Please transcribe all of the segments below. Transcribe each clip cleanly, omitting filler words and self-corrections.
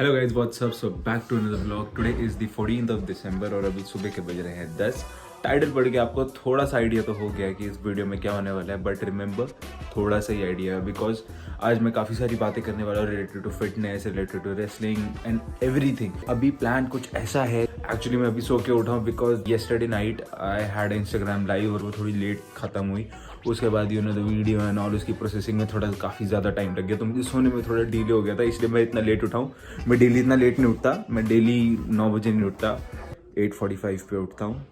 Hello guys what's up, so back to another vlog. Today is the 14th of December और अभी सुबह के बज रहे हैं 10। टाइटल पढ़ के आपको थोड़ा सा आइडिया तो हो गया है कि इस वीडियो में क्या होने वाला है, बट रिमेंबर थोड़ा सा ही आइडिया है बिकॉज आज मैं काफ़ी सारी बातें करने वाला हूँ related to fitness, related to wrestling and everything. अभी प्लान कुछ ऐसा है, एक्चुअली मैं अभी सो के उठा हूँ because yesterday night I had Instagram live और वो थोड़ी लेट खत्म हुई। उसके बाद द वीडियो एंड ऑल उसकी प्रोसेसिंग में थोड़ा काफ़ी ज़्यादा टाइम लग गया, तो मुझे सोने में थोड़ा डिले हो गया था, इसलिए मैं इतना लेट उठाऊँ। मैं डेली इतना लेट नहीं उठता, मैं डेली 9 बजे नहीं उठता, 8:45 पे उठता हूँ,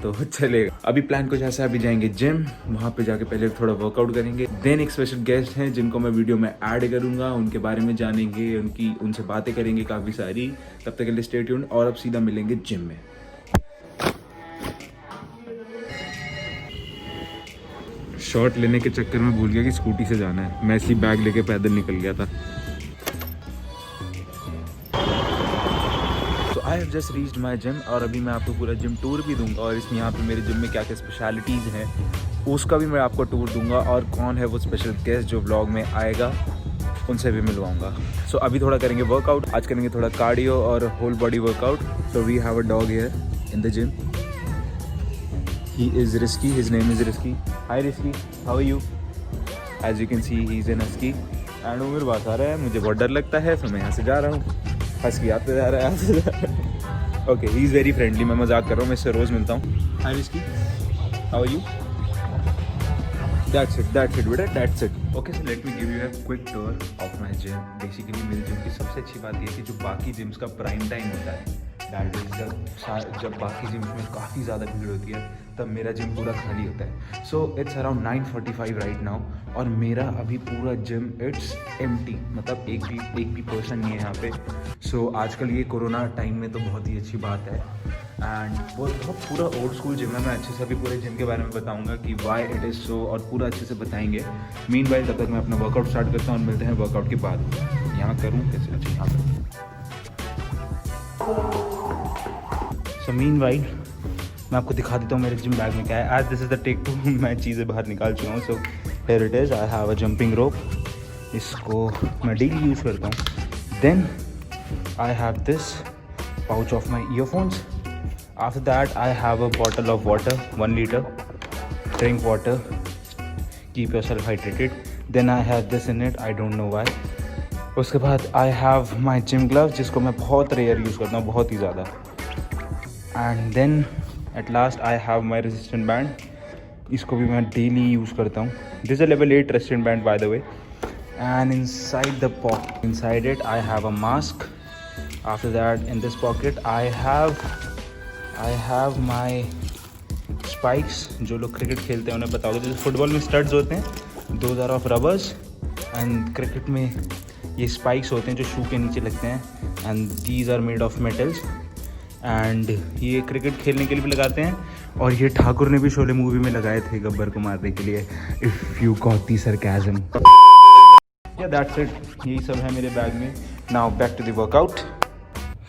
तो चलेगा। अभी प्लान कुछ ऐसा है, अभी जाएंगे जिम, वहाँ पे जाके पहले थोड़ा वर्कआउट करेंगे, देन एक स्पेशल गेस्ट हैं जिनको मैं वीडियो में ऐड करूँगा, उनके बारे में जानेंगे, उनसे बातें करेंगे काफ़ी सारी। तब तक के लिए स्टे ट्यून्ड और अब सीधा मिलेंगे जिम में। शॉट लेने के चक्कर में भूल गया कि स्कूटी से जाना है, मैं इसलिए बैग लेके पैदल निकल गया था। तो I have just reached my gym और अभी मैं आपको पूरा जिम टूर भी दूंगा और इसमें यहाँ पे मेरे जिम में क्या क्या स्पेशलिटीज़ हैं उसका भी मैं आपको टूर दूंगा, और कौन है वो स्पेशल गेस्ट जो व्लॉग में आएगा उनसे भी मिलवाऊंगा। सो अभी थोड़ा करेंगे वर्कआउट, आज करेंगे थोड़ा कार्डियो और whole body workout. So we have a dog here in the gym. He is Risky. His name is Risky. Hi Risky, how are you? As you can see, he is an husky. And वो मेरे पास आ रहा है, मुझे बहुत डर लगता है, तो मैं यहाँ से जा रहा हूँ। हस्की आते जा रहा है, यहाँ से जा रहा है। Okay, he is very friendly. मैं मजाक कर रहा हूँ, मैं इससे रोज़ मिलता हूँ। Hi Risky, how are you? That's it, बेटा, that's it. Okay, so let me give you a quick tour of my gym. Basically मेरे जिम की सबसे अच्छी बात ये है कि जो बाकी जिम्स का प्राइम टाइम होता है, दैट इज जब बाकी जिम्स में काफ़ी ज़्यादा भीड़ होती है, तब मेरा जिम पूरा खाली होता है। So it's around 9:45 right now और मेरा अभी पूरा जिम इट्स एम्प्टी, मतलब एक भी पर्सन नहीं है यहाँ पे। सो आजकल ये कोरोना टाइम में तो बहुत ही अच्छी बात है एंड वो बहुत पूरा ओल्ड स्कूल जिम है। मैं अच्छे से अभी पूरे जिम के बारे में बताऊंगा कि वाई इट इज़ सो, और पूरा अच्छे से बताएंगे। मीनवाइल तब तक मैं अपना वर्कआउट स्टार्ट करता हूँ और मिलते हैं वर्कआउट के बाद। यहाँ करूँ कैसे? अच्छा, यहाँ करूँ। सो मीनवाइल मैं आपको दिखा देता हूँ मेरे जिम बैग में क्या है। आज दिस इज़ द टेक 2, मैं चीज़ें बाहर निकाल चुका हूँ। So here it is, I have a jumping rope, इसको मैं डेली यूज़ करता हूँ। Then I have this pouch of my earphones. After that I have a bottle of water, 1 litre, drink water, keep yourself hydrated. Then I have this in it, I don't know why. उसके बाद I have my gym gloves, जिसको मैं बहुत rare use करता हूँ, बहुत ही ज़्यादा। And then at last I have my resistant band, इसको भी मैं डेली यूज़ करता हूँ। This a level 8 resistant band by the way. And inside the pocket, inside it I have a mask. After that in this pocket I have my spikes. जो लोग cricket खेलते हैं उन्हें पता होगा, जैसे फुटबॉल में स्टड्स होते हैं, those are of rubbers, and cricket में ये स्पाइक्स होते हैं जो शू के नीचे लगते हैं, and these are made of metals. And ये क्रिकेट खेलने के लिए भी लगाते हैं, और ये ठाकुर ने भी शोले मूवी में लगाए थे गब्बर को मारने के लिए। If you got the sarcasm. या दैट्स इट, यही सब है मेरे बैग में। Now back to the workout.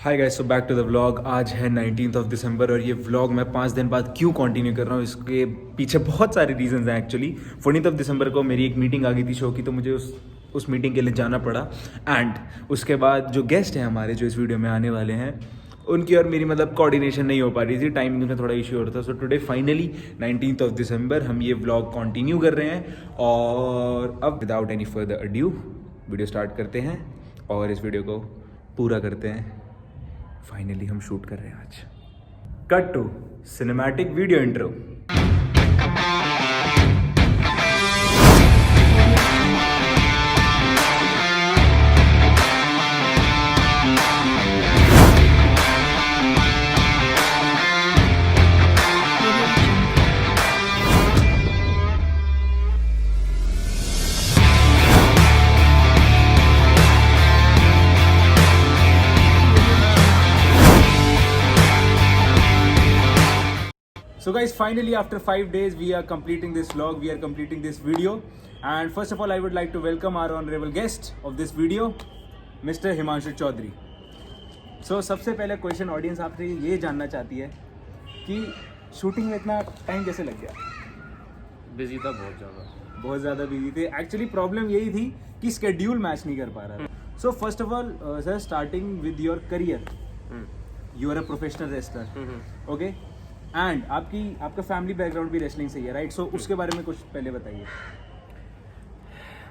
Hi guys, so back to the vlog. आज है 19th ऑफ दिसंबर और ये व्लॉग मैं 5 दिन बाद क्यों कंटिन्यू कर रहा हूँ, इसके पीछे बहुत सारे रीजंस हैं। एक्चुअली 14th ऑफ दिसंबर को मेरी एक मीटिंग आ गई थी शो की, तो मुझे उस मीटिंग के लिए जाना पड़ा। एंड उसके बाद जो गेस्ट हैं हमारे जो इस वीडियो में आने वाले हैं, उनकी और मेरी मतलब कोऑर्डिनेशन नहीं हो पा रही थी, टाइमिंग में थोड़ा इशू हो रहा था। So today finally 19th of December हम ये व्लॉग कंटिन्यू कर रहे हैं, और अब without any further adieu video start करते हैं और इस वीडियो को पूरा करते हैं। फाइनली हम शूट कर रहे हैं आज। Cut to cinematic video intro. So guys, finally after 5 days we are completing this vlog, we are completing this video, and first of all I would like to welcome our honorable guest of this video, Mr. Himanshu Chaudhary. So सबसे पहले question audience आपसे ये जानना चाहती है कि shooting में इतना टाइम कैसे लग गया? बिजी था, बहुत ज़्यादा बिजी थे। एक्चुअली प्रॉब्लम यही थी कि स्केड्यूल मैच नहीं कर पा रहा था। So first of all, sir, starting with your career, you are a professional wrestler, okay? And आपका फैमिली बैकग्राउंड भी रेसलिंग से ही है, राइट? सो उसके बारे में कुछ पहले बताइए।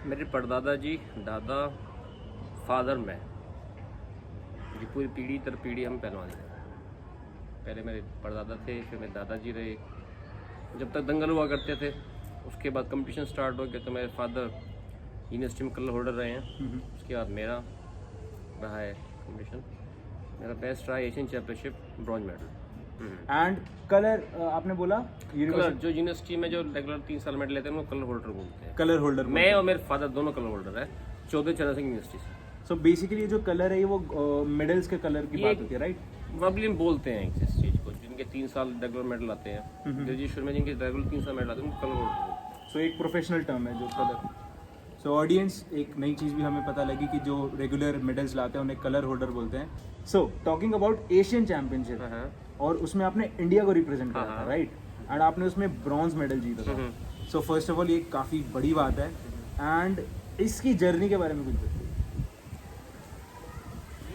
मेरे परदादा जी, दादा, फादर, मैं, ये पूरी पीढ़ी दर पीढ़ी हम पहलवान हैं। पहले मेरे परदादा थे, फिर मेरे दादाजी रहे, जब तक दंगल हुआ करते थे। उसके बाद कंपटीशन स्टार्ट हो गया तो मेरे फादर यूनिवर्सिटी में कलर होल्डर रहे हैं। उसके बाद मेरा रहा है कंपटीशन, मेरा बेस्ट रहा Asian championship bronze medal. And colour आपने बोला कलर जो यूनिवर्सिटी में जो रेगुलर 3 साल मेडल लेते हैं वो कलर होल्डर बोलते हैं। कलर होल्डर मैं और मेरे फादर दोनों कलर होल्डर है 14 चरण सिंह यूनिवर्सिटी से। सो बेसिकली ये जो कलर है ये वो मेडल्स के कलर की बात होती है, राइट? प्रॉब्लम बोलते हैं इस चीज़ को, जिनके 3 साल रेगुलर मेडल आते हैं, ग्रेजुएशन में जिनके रेगुलर 3 साल मेडल आते हैं उनको कलर होल्डर। सो एक प्रोफेशनल टर्म है जो कलर। सो ऑडियंस, एक नई चीज़ भी हमें पता लगी कि जो रेगुलर मेडल्स लाते हैं उन्हें कलर होल्डर बोलते हैं। So talking about Asian championship, और उसमें आपने इंडिया को रिप्रेजेंट किया था, राइट? एंड आपने उसमें ब्रॉन्ज मेडल जीता था। सो फर्स्ट ऑफ ऑल ये काफ़ी बड़ी बात है, एंड इसकी जर्नी के बारे में कुछ बताइए।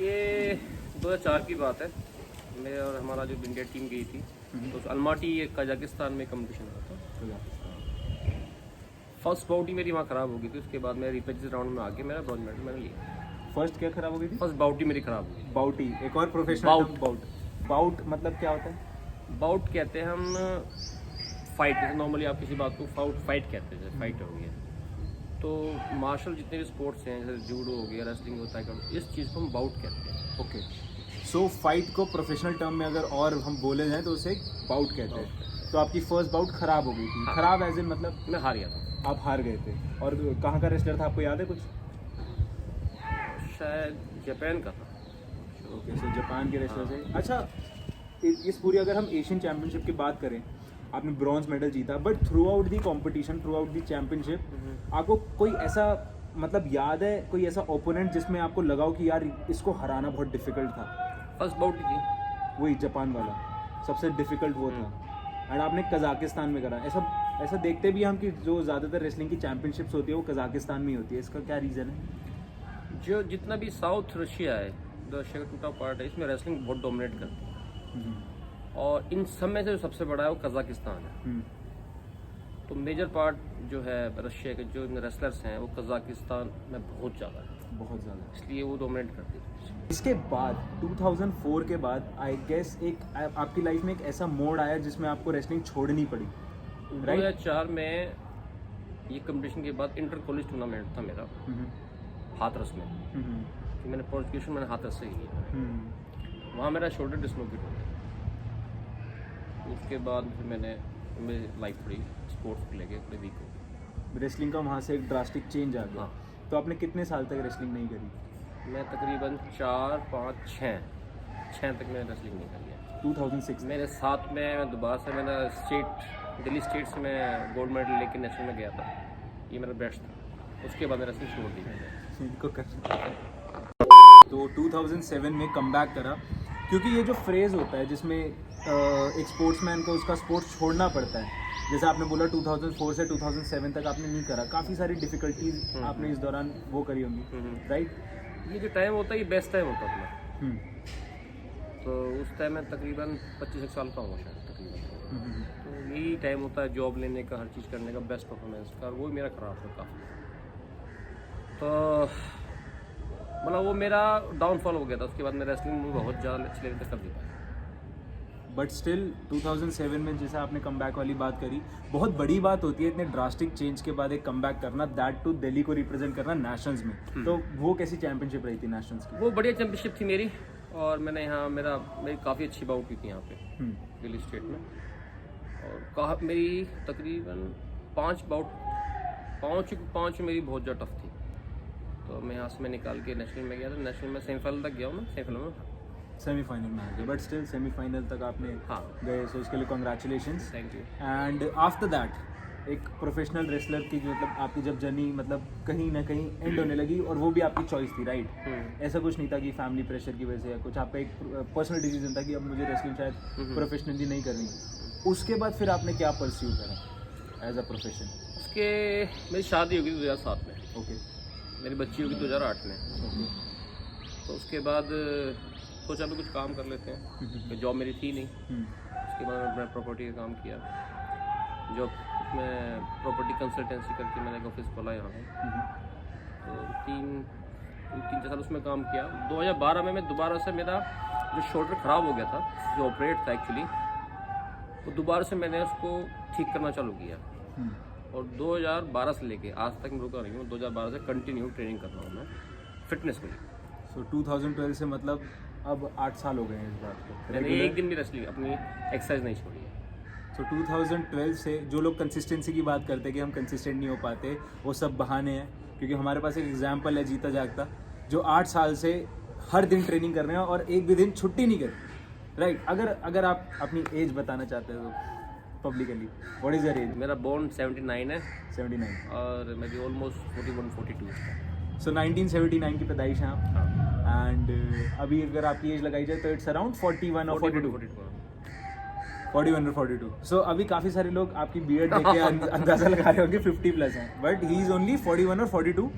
ये 2004 की बात है, मैं और हमारा जो इंडिया टीम गई थी तो अलमाटी कजाकिस्तान में कंपटीशन हुआ था। फर्स्ट बाउट ही मेरी वहाँ ख़राब हो गई थी, उसके बाद मैं रिपेचेज राउंड में आके मेरा ब्रॉन्ज मेडल मैंने लिया। फर्स्ट क्या खराब हो गई थी? फर्स्ट बाउट ही मेरी ख़राब हो गई। बाउट ही एक और प्रोफेशनल बाउट। बाउट मतलब क्या होता है? बाउट कहते हैं हम फाइट, नॉर्मली आप किसी बात को फाइट कहते हैं, जैसे फाइट हो गया। तो मार्शल जितने भी स्पोर्ट्स हैं जैसे जूडो हो गया, रेसलिंग होता है, इस चीज़ को हम बाउट कहते हैं। ओके, सो फाइट को प्रोफेशनल टर्म में अगर और हम बोले जाएं तो उसे बाउट कहते हैं। तो आपकी फर्स्ट बाउट खराब हो गई थी। हाँ। खराब एज इन मतलब मैं हार गया था। आप हार गए थे। और कहाँ का रेसलर था, आपको याद है कुछ? शायद जापान का था। ओके, सो जापान के रेसलर से। अच्छा, इस पूरी अगर हम एशियन चैम्पियनशिप की बात करें, आपने ब्रॉन्ज मेडल जीता, but through out the competition, through out the championship आपको कोई ऐसा मतलब याद है, कोई ऐसा ओपोनेंट जिसमें आपको लगा हो कि यार इसको हराना बहुत डिफिकल्ट था? फर्स्ट बाउट ही थी वही जापान वाला, सबसे डिफिकल्ट वो था। एंड आपने कजाकिस्तान में करा। ऐसा देखते भी हम कि जो ज़्यादातर रेसलिंग की चैम्पियनशिप्स होती है वो कजाकिस्तान में ही होती है। इसका क्या रीज़न है? जो जितना भी साउथ रशिया है, रशिया का टूटा पार्ट है, इसमें रेसलिंग बहुत डोमिनेट करती है। और इन सब में से जो सबसे बड़ा है वो कजाकिस्तान है। तो मेजर पार्ट जो है रशिया के जो रेसलर्स हैं वो कजाकिस्तान में बहुत ज़्यादा है, बहुत ज़्यादा, इसलिए वो डोमिनेट करती है। इसके बाद 2004 के बाद आई गेस एक आपकी लाइफ में एक ऐसा मोड़ आया जिसमें आपको रेसलिंग छोड़नी पड़ी, राइट? 2004 में ये कंपटीशन के बाद इंटर कॉलेज टूर्नामेंट था मेरा हाथरस में। तो मैंने क्वालिफिकेशन मैंने हाथरस से ही किया। वहाँ मेरा शोल्डर डिस्लोकेट हो गया। उसके बाद फिर मेरी लाइफ थोड़ी स्पोर्ट्स को लेके थोड़ी वीक हो गई। रेसलिंग का वहाँ से एक ड्रास्टिक चेंज आ गया। हाँ। तो आपने कितने साल तक रेसलिंग नहीं करी? मैं तकरीबन 4, 5, 6 तक मैंने रेसलिंग नहीं करी है। 2006 मेरे साथ में दोबारा से मैंने दिल्ली स्टेट से मैं गोल्ड मेडल लेके नेशनल में गया था, ये मेरा बेस्ट था। उसके बाद मैंने रेसलिंग छोड़ दी मैंने। इनको कर तो 2007 में कमबैक करा, क्योंकि ये जो फ्रेज़ होता है जिसमें एक स्पोर्ट्समैन को उसका स्पोर्ट्स छोड़ना पड़ता है, जैसे आपने बोला 2004 से 2007 तक आपने नहीं करा, काफ़ी सारी डिफ़िकल्टीज आपने इस दौरान वो करी होंगी, राइट? ये जो टाइम होता है ये बेस्ट टाइम होता है अपना। तो उस टाइम में तकरीबन 25 साल का हुआ शायद तकरीबन। तो यही टाइम होता है जॉब लेने का, हर चीज़ करने का, बेस्ट परफॉर्मेंस का। वो मेरा ख़राब था काफ़ी, तो मतलब वो मेरा डाउनफॉल हो गया था। उसके बाद मैं रेसलिंग में बहुत ज़्यादा अच्छे लेवल तक कर दिया। बट स्टिल 2007 में जैसे आपने कमबैक वाली बात करी, बहुत बड़ी बात होती है इतने ड्रास्टिक चेंज के बाद एक कमबैक करना, दैट टू दिल्ली को रिप्रेजेंट करना नेशनल्स में। तो वो कैसी चैंपियनशिप रही थी नेशनल्स की? वो बढ़िया चैंपियनशिप थी मेरी, और मैंने यहाँ मेरी काफ़ी अच्छी बाउट हुई थी यहाँ पे दिल्ली स्टेट में। और मेरी तकरीबन 5 बाउट, 5 मेरी बहुत ज़्यादा टफ थी। तो मैं यहाँ से मैं निकाल के नेशनल में गया था। नेशनल में सेमीफाइनल तक गया हूँ मैं, सेमीफाइनल में आ गए, बट स्टिल सेमीफाइनल तक आपने गए, सो उसके लिए congratulations. Thank you. And after that एक प्रोफेशनल रेसलर की जो मतलब आपकी जब जर्नी मतलब कहीं ना कहीं एंड होने लगी, और वो भी आपकी चॉइस थी, राइट? ऐसा कुछ नहीं था कि फैमिली प्रेशर की वजह से या कुछ, आपका एक पर्सनल डिसीजन था कि अब मुझे रेसलिंग शायद प्रोफेशनली नहीं करनी। उसके बाद फिर आपने क्या परस्यू करा एज अ प्रोफेशन? उसके मेरी शादी होगी 2007 में। ओके। मेरी बच्ची होगी 2008 में। ओके। तो उसके बाद सोचा भी कुछ काम कर लेते हैं, जॉब मेरी थी नहीं। उसके बाद मैंने प्रॉपर्टी का काम किया, जॉब उसमें प्रॉपर्टी कंसल्टेंसी करके मैंने एक ऑफिस खोला यहाँ पे। तो तीन चार साल उसमें काम किया। 2012 में मैं दोबारा से, मेरा जो शोल्डर ख़राब हो गया था, जो ऑपरेट था एक्चुअली, वो दोबारा से मैंने उसको ठीक करना चालू किया। और 2012 से लेके आज तक मैं रुका नहीं हूँ। 2012 से कंटिन्यू ट्रेनिंग कर रहा हूँ मैं फिटनेस को लिए। सो 2012 से मतलब अब 8 साल हो गए हैं इस बात को। मैंने एक दिन भी रेसलिंग अपनी एक्सरसाइज नहीं छोड़ी है। सो 2012 से जो लोग कंसिस्टेंसी की बात करते हैं कि हम कंसिस्टेंट नहीं हो पाते, वो सब बहाने हैं। क्योंकि हमारे पास एक एग्जाम्पल है जीता जागता, जो 8 साल से हर दिन ट्रेनिंग कर रहे हैं और एक भी दिन छुट्टी नहीं करी। राइट, अगर आप अपनी एज बताना चाहते हो publicly, what is your age? मेरा बॉर्न 79 है 79 और मेरी ऑलमोस्ट 41-42 है। सो 1979 की पैदाइश है आप। हाँ, एंड अभी अगर आपकी एज लगाई जाए तो इट्स अराउंड 41 और 42। 41 और 42। सो अभी काफ़ी सारे लोग आपकी बीएड देख के अंदाज़ा लगा रहे होंगे 50 प्लस हैं, बट ही इज़ ओनली 41 और 42।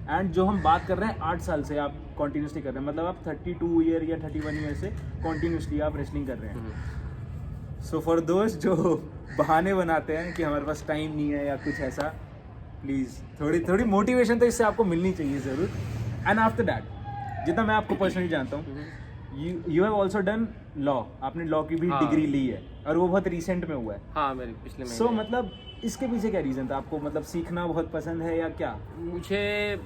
एंड जो हम बात कर रहे हैं 8 साल से आप कॉन्टीन्यूसली कर रहे हैं, मतलब आप 32 ईयर या 31 ईयर से कॉन्टीन्यूसली आप रेसलिंग कर रहे हैं। सो फॉर दोस्त जो बहाने बनाते हैं कि हमारे पास टाइम नहीं है या कुछ ऐसा, प्लीज़ थोड़ी मोटिवेशन तो इससे आपको मिलनी चाहिए ज़रूर। एंड आफ्टर दैट, जितना मैं आपको पर्सनली जानता हूँ, you have also done law, आपने लॉ की भी डिग्री ली है और वो बहुत रिसेंट में हुआ है। हाँ, मेरी पिछले महीने। सो मतलब इसके पीछे क्या रीज़न था? आपको मतलब सीखना बहुत पसंद है या क्या? मुझे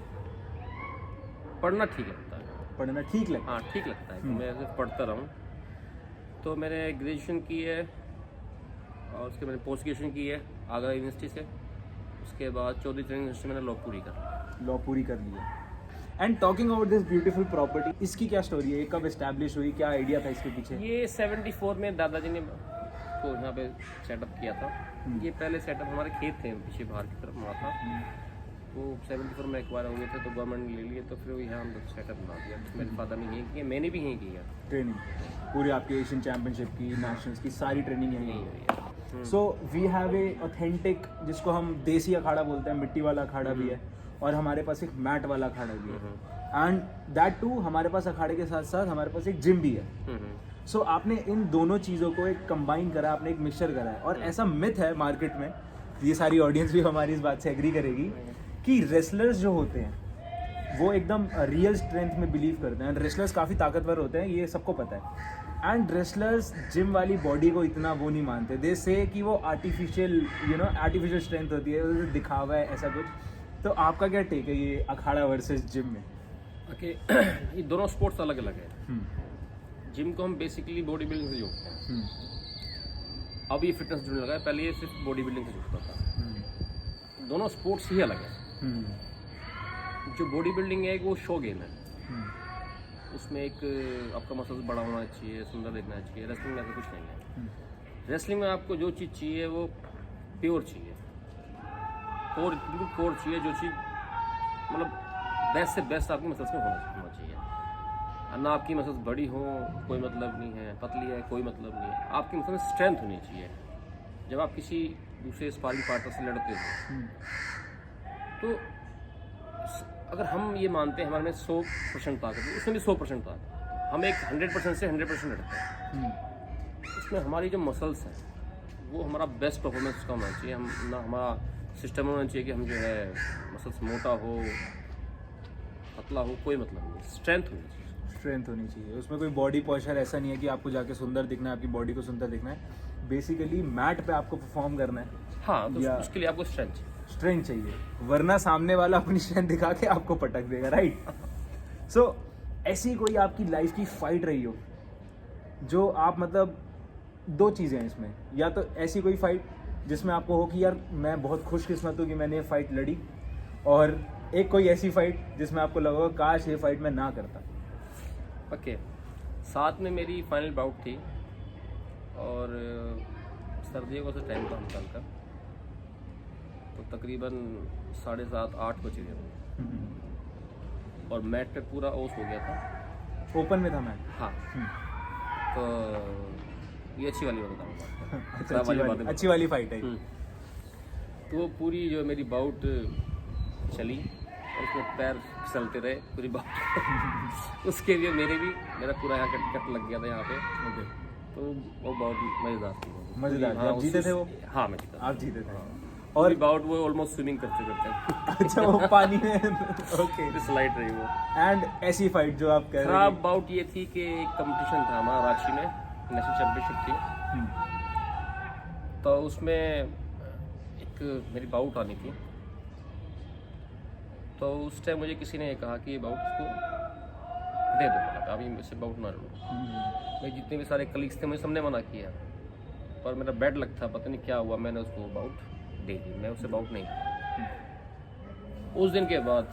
पढ़ना ठीक लगता है। पढ़ना ठीक लगता है? हाँ, ठीक लगता है कि मैं ऐसे पढ़ता रहूँ। तो मैंने ग्रेजुएशन की है और उसके मैंने पोस्ट ग्रेजुएशन की है आगरा यूनिवर्सिटी से। उसके बाद चौधरी ट्रेनिंग यूनिवर्सिटी मैंने लॉ पूरी कर लॉ पूरी कर ली है। And talking about this beautiful property, इसकी क्या स्टोरी है? ये कब एस्टैब्लिश हुई, क्या आइडिया था इसके पीछे? ये 74 में दादाजी ने को यहाँ पे सेटअप किया था। ये पहले सेटअप हमारे खेत थे पीछे बाहर की तरफ वहाँ था। तो 74 में एक्वायर हो गए थे तो गवर्नमेंट ने ले लिए, तो फिर यहाँ हम लोग सेटअप बना दिया। मेरे फादर ने यहीं किया, मैंने भी यहीं किया ट्रेनिंग पूरी, आपकी एशियन चैम्पियनशिप की, नेशनल्स की सारी ट्रेनिंग यहीं यहीं हुई। किया। So we have a authentic, जिसको हम देसी अखाड़ा बोलते हैं, मिट्टी वाला अखाड़ा भी है और हमारे पास एक मैट वाला अखाड़ा भी है। एंड दैट टू, हमारे पास अखाड़े के साथ साथ हमारे पास एक जिम भी है। सो आपने इन दोनों चीज़ों को एक कंबाइन करा, आपने एक मिक्सचर करा है। और ऐसा मिथ है मार्केट में, ये सारी ऑडियंस भी हमारी इस बात से एग्री करेगी, कि रेसलर्स जो होते हैं वो एकदम रियल स्ट्रेंथ में बिलीव करते हैं। रेसलर्स काफ़ी ताकतवर होते हैं, ये सबको पता है। एंड रेसलर्स जिम वाली बॉडी को इतना वो नहीं मानते, दे से कि वो आर्टिफिशियल आर्टिफिशियल स्ट्रेंथ होती है, दिखावा है, ऐसा कुछ। तो आपका क्या टेक है ये अखाड़ा वर्सेस जिम में? ओके, ये दोनों स्पोर्ट्स अलग अलग है। जिम को हम बेसिकली बॉडी बिल्डिंग से जोड़ते हैं। अब ये फिटनेस जुड़ने लगा है, पहले ये सिर्फ बॉडी बिल्डिंग से जुड़ता था। दोनों स्पोर्ट्स ही अलग है। जो बॉडी बिल्डिंग है वो शो गेम है। उसमें एक आपका मसल्स बड़ा होना चाहिए, सुंदर दिखना चाहिए। रेसलिंग में ऐसा कुछ नहीं है। रेसलिंग में आपको जो चीज़ चाहिए वो प्योर चाहिए, बिल्कुल कोर चाहिए। जो चीज़ मतलब बेस्ट से बेस्ट आपकी मसल्स में होना चाहिए। ना आपकी मसल्स बड़ी हो कोई मतलब नहीं है, पतली है कोई मतलब नहीं है, आपकी मसल्स स्ट्रेंथ होनी चाहिए। जब आप किसी दूसरे स्पारिंग पार्टनर से लड़ते हो तो अगर हम ये मानते हैं हमारे में 100% ताकत है, उसमें भी 100% ताकत, हम एक 100% से 100% लड़ते हैं। उसमें हमारी जो मसल्स हैं वो हमारा बेस्ट परफॉर्मेंस का होना चाहिए। हम ना हमारा सिस्टम होना चाहिए कि हम जो है मसल्स मोटा हो पतला हो, कोई मतलब नहीं, स्ट्रेंथ होनी चाहिए। स्ट्रेंथ होनी चाहिए, उसमें कोई बॉडी पॉस्चर ऐसा नहीं है कि आपको जाके सुंदर दिखना है, आपकी बॉडी को सुंदर दिखना है। बेसिकली मैट पे आपको परफॉर्म करना है। हाँ, तो उसके लिए आपको स्ट्रेंथ चाहिए, वरना सामने वाला अपनी स्ट्रेंथ दिखा के आपको पटक देगा, राइट? सो ऐसी कोई आपकी लाइफ की फाइट रही हो जो आप मतलब, दो चीज़ें हैं इसमें, या तो ऐसी कोई फाइट जिसमें आपको हो कि यार मैं बहुत खुशकिस्मत हूँ कि मैंने ये फाइट लड़ी, और एक कोई ऐसी फाइट जिसमें आपको लगा काश ये फाइट मैं ना करता। ओके, साथ में मेरी फाइनल बाउट थी और सर्दियों का से टाइम था निकाल कर, तो तकरीबन 7:30-8 बजे थे और मैट पे पूरा ओस हो गया था। ओपन में था मैट? हाँ। तो ये अच्छी वाली बताऊँगा। अच्छी वाली फाइट है। तो वो पूरी जो मेरी बाउट चली और उसमें पैर फिसलते रहे पूरी बात उसके लिए मेरा पूरा यहाँ कट लग गया था यहाँ पे। ओके, तो वो बहुत मज़ेदार थी। मज़ेदार। हाँ, आप जीते थे वो? हाँ मैं जीता। आप जीते थे। और अबाउट वो ऑलमोस्ट स्विमिंग करते अच्छा, वो पानी में ओके, स्लाइड रही वो। एंड ऐसी फाइट जो आप कह रहे खराब हैं। बाउट ये थी कि एक कंपटीशन था हमारा रांची में, नेशनल चैम्पियनशिप थी। तो उसमें एक मेरी बाउट आनी थी। तो उस टाइम मुझे किसी ने कहा कि ये बाउट उसको दे दो, अभी मुझसे बाउट ना लो। मैं जितने भी सारे कलीग्स थे मुझे सबने मना किया, पर मेरा बैड लक था, पता नहीं क्या हुआ, मैंने उसको बाउट दे दी। मैं उससे बाउट नहीं। उस दिन के बाद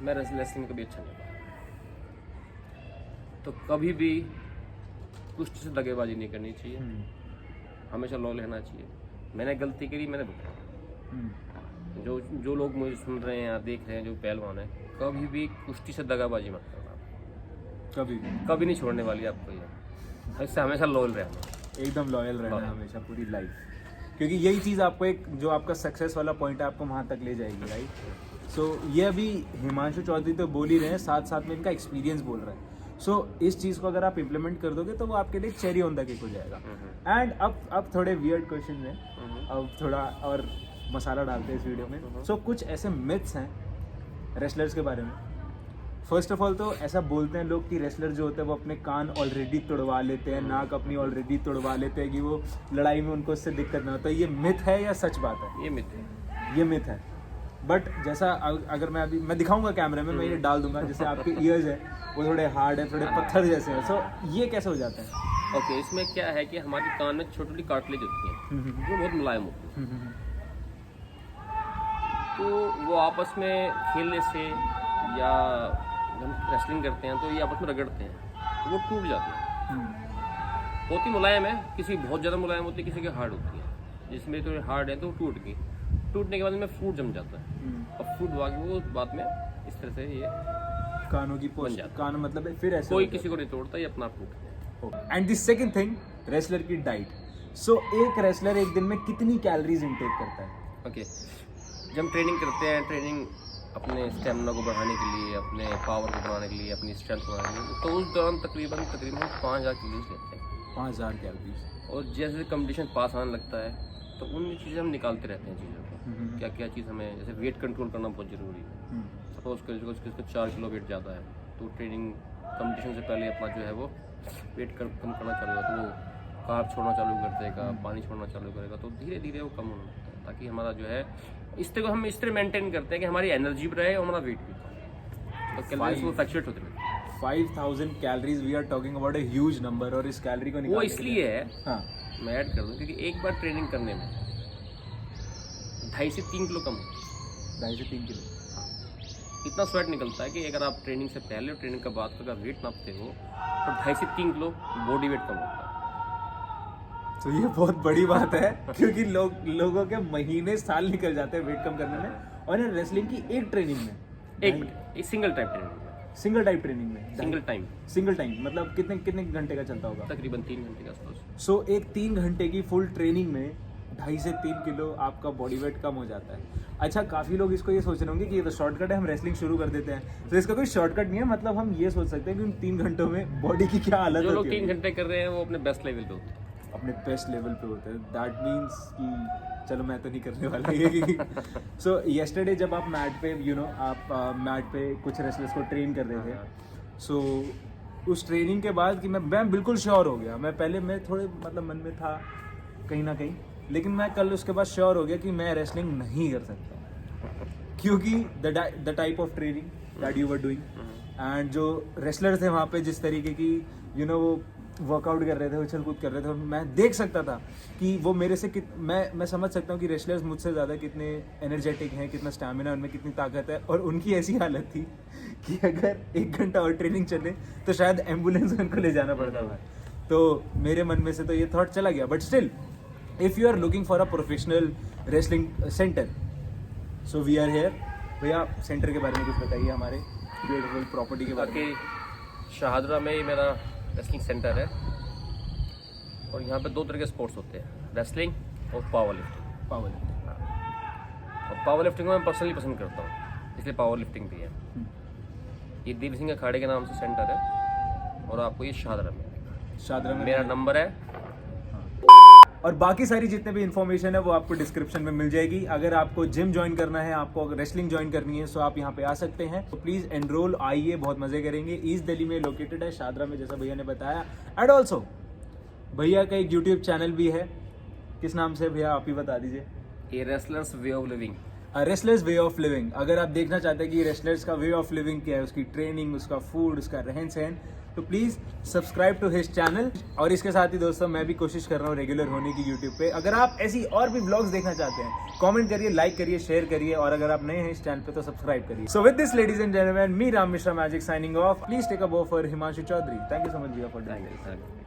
मैं रेसलिंग कभी अच्छा नहीं लगा। तो कभी भी कुश्ती से दगेबाजी नहीं करनी चाहिए, हमेशा लॉयल रहना चाहिए। मैंने गलती करी, मैंने भुगतना। जो लोग मुझे सुन रहे हैं या देख रहे हैं, जो पहलवान है, कभी भी कुश्ती से दगाबाजी मत करना, कभी नहीं छोड़ने वाली आपको ये। इससे हमेशा लॉयल रहना, एकदम लॉयल रहना हमेशा पूरी लाइफ, क्योंकि यही चीज़ आपको एक जो आपका सक्सेस वाला पॉइंट है आपको वहाँ तक ले जाएगी, राइट। सो ये अभी हिमांशु चौधरी तो बोल ही रहे हैं, साथ साथ में इनका एक्सपीरियंस बोल रहे हैं। सो इस चीज़ को अगर आप इम्प्लीमेंट कर दोगे तो वो आपके लिए चेरी ऑन द केक हो जाएगा। एंड अब थोड़े वियर्ड क्वेश्चन हैं, अब थोड़ा और मसाला डालते हैं इस वीडियो में। सो कुछ ऐसे मिथ्स हैं रेसलर्स के बारे में। फर्स्ट ऑफ ऑल तो ऐसा बोलते हैं लोग कि रेसलर जो होते हैं वो अपने कान ऑलरेडी तुड़वा लेते हैं, नाक अपनी ऑलरेडी तुड़वा लेते हैं कि वो लड़ाई में उनको उससे दिक्कत ना होता है। ये मिथ है या सच बात है? ये मिथ है। ये मिथ है। बट जैसा अगर मैं दिखाऊंगा कैमरे में, मैं ये डाल दूंगा, जैसे आपके ईयर्स है वो थोड़े हार्ड है, थोड़े पत्थर जैसे हैं। सो ये कैसे हो जाता है? ओके, इसमें क्या है कि हमारी कान में छोटी छोटी कार्टिलेज होती हैं, वो बहुत मुलायम होती है। तो वो आपस में खेलने से या जब हम रेसलिंग करते हैं तो ये आपस में रगड़ते हैं, वो टूट जाते हैं। बहुत ही मुलायम है, किसी बहुत ज़्यादा मुलायम होती है, किसी की हार्ड होती है। जिसमें थोड़ी हार्ड है तो टूट गई, टूटने के बाद में फ्रूट जम जाता है, और फ्रूट वाकई वो बाद में इस तरह से ये कानों की बन जाता है। कान मतलब है, फिर ऐसे कोई किसी को नहीं तोड़ता, ये अपना fruit. And the second thing, wrestler की डाइट। सो एक रेसलर एक दिन में कितनी कैलोरीज इनटेक करता है? ओके, जब हम ट्रेनिंग करते हैं, ट्रेनिंग अपने स्टेमिना को बढ़ाने के लिए, अपने पावर को बढ़ाने के लिए, अपनी स्ट्रेंथ को बढ़ाने के लिए, तो उस दौरान तकरीबन 5000 कैलोरीज लेते हैं। 5000 कैलोरीज। और जैसे कंपटीशन पास आने लगता है तो उन चीज़ें हम निकालते रहते हैं चीज़ों को, क्या क्या चीज़ हमें, जैसे वेट कंट्रोल करना बहुत ज़रूरी है। सपोज करो किसको 4 किलो वेट ज़्यादा है, तो ट्रेनिंग कंपटीशन से पहले अपना जो है वो वेट कम करना चालू होगा, तो वो कार्ब छोड़ना चालू कर देगा, पानी छोड़ना चालू करेगा, तो धीरे धीरे वो कम होना लगता है, ताकि हमारा जो है इस तरह हम इस तरह मेंटेन करते हैं कि हमारी एनर्जी भी रहे और हमारा वेट भी कम, तो कैलोरीज वो फ्लक्चुएट होते रहते हैं। 5000 calories, we are talking about a huge number. और इस कैलोरी को वो इसलिए है, हाँ, मैं ऐड कर दूँ, क्योंकि एक बार ट्रेनिंग करने में 2.5 से 3 किलो कम होती है। 2.5 से 3 किलो इतना स्वेट निकलता है कि अगर आप ट्रेनिंग से पहले और ट्रेनिंग के बाद का वेट नापते हो तो 2.5 से 3 किलो बॉडी वेट कम होता है। तो ये बहुत बड़ी बात है, क्योंकि लोगों के महीने साल निकल जाते हैं वेट कम करने में। और रेसलिंग की एक ट्रेनिंग में एक सिंगल टाइप ट्रेनिंग में, सिंगल टाइम सिंगल टाइम मतलब कितने घंटे का चलता होगा? तकरीबन 3 घंटे के आसपास। सो एक 3 घंटे की फुल ट्रेनिंग में 2.5 से 3 किलो आपका बॉडी वेट कम हो जाता है। अच्छा, काफ़ी लोग इसको ये सोच रहे होंगे कि ये तो शॉर्टकट है, हम रेसलिंग शुरू कर देते हैं। तो इसका कोई शॉर्टकट नहीं है। मतलब हम ये सोच सकते हैं कि उन 3 घंटों में बॉडी की क्या हालत जो लोग होती है। 3 घंटे कर रहे हैं वो अपने बेस्ट लेवल पे होते हैं, अपने बेस्ट लेवल पे होते हैं। दैट मीन्स कि चलो मैं तो नहीं करने वाला ये। सो येस्टरडे जब आप मैट पे आप मैट पे कुछ रेसलर्स को ट्रेन कर रहे थे, सो उस ट्रेनिंग के बाद कि मैं बिल्कुल श्योर हो गया। मैं थोड़े मतलब मन में था कहीं ना कहीं, लेकिन मैं कल उसके बाद श्योर हो गया कि मैं रेसलिंग नहीं कर सकता, क्योंकि the type of training that you were doing and जो रेसलर थे वहाँ पे जिस तरीके की वो वर्कआउट कर रहे थे, उछल कूद कर रहे थे, और मैं देख सकता था कि वो मेरे से मैं समझ सकता हूँ कि रेसलर्स मुझसे ज़्यादा कितने एनर्जेटिक हैं, कितना स्टैमिना उनमें, कितनी ताकत है। और उनकी ऐसी हालत थी कि अगर 1 घंटा और ट्रेनिंग चले तो शायद एम्बुलेंस में उनको ले जाना पड़ता था। तो मेरे मन में से तो ये थॉट चला गया। But still, if you are looking for a professional wrestling center, so we are here. भैया सेंटर के बारे में कुछ बताइए, हमारे ब्यूटीफुल प्रॉपर्टी के बारे में। शाहदरा में ही मेरा रेसलिंग सेंटर है, और यहाँ पे 2 तरह के स्पोर्ट्स होते हैं, रेसलिंग और पावर लिफ्टिंग। Power lifting. और पावर लिफ्टिंग को मैं पर्सनली पसंद करता हूँ, इसलिए पावर लिफ्टिंग भी है। ये दीप सिंह अखाड़े के नाम से सेंटर है और आपको ये शादरा में शादरा में मेरा नंबर है। और बाकी सारी जितने भी इन्फॉर्मेशन है वो आपको डिस्क्रिप्शन में मिल जाएगी। अगर आपको जिम ज्वाइन करना है, आपको अगर रेसलिंग ज्वाइन करनी है, तो आप यहाँ पे आ सकते हैं। तो प्लीज एनरोल, आइए, बहुत मजे करेंगे। ईस्ट दिल्ली में लोकेटेड है, शादरा में, जैसा भैया ने बताया। एंड ऑल्सो भैया का एक यूट्यूब चैनल भी है। किस नाम से भैया, आप ही बता दीजिए। ये wrestlers way of living, wrestlers way of living. अगर आप देखना चाहते हैं कि रेसलर्स का वे ऑफ लिविंग क्या है, उसकी ट्रेनिंग, उसका फूड, उसका रहन सहन, तो please subscribe to his channel. और इसके साथ ही दोस्तों मैं भी कोशिश कर रहा हूँ रेगुलर होने की यूट्यूब पे। अगर आप ऐसी और भी व्लॉग्स देखना चाहते हैं, कमेंट करिए, लाइक करिए, शेयर करिए। और अगर आप नए हैं इस चैनल पे तो सब्सक्राइब करिए। So with this ladies and gentleman, me Ram Mishra magic signing off. Please take a bow for Himanshu Chaudhary. Thank you so much भैया फॉर डूइंग दिस।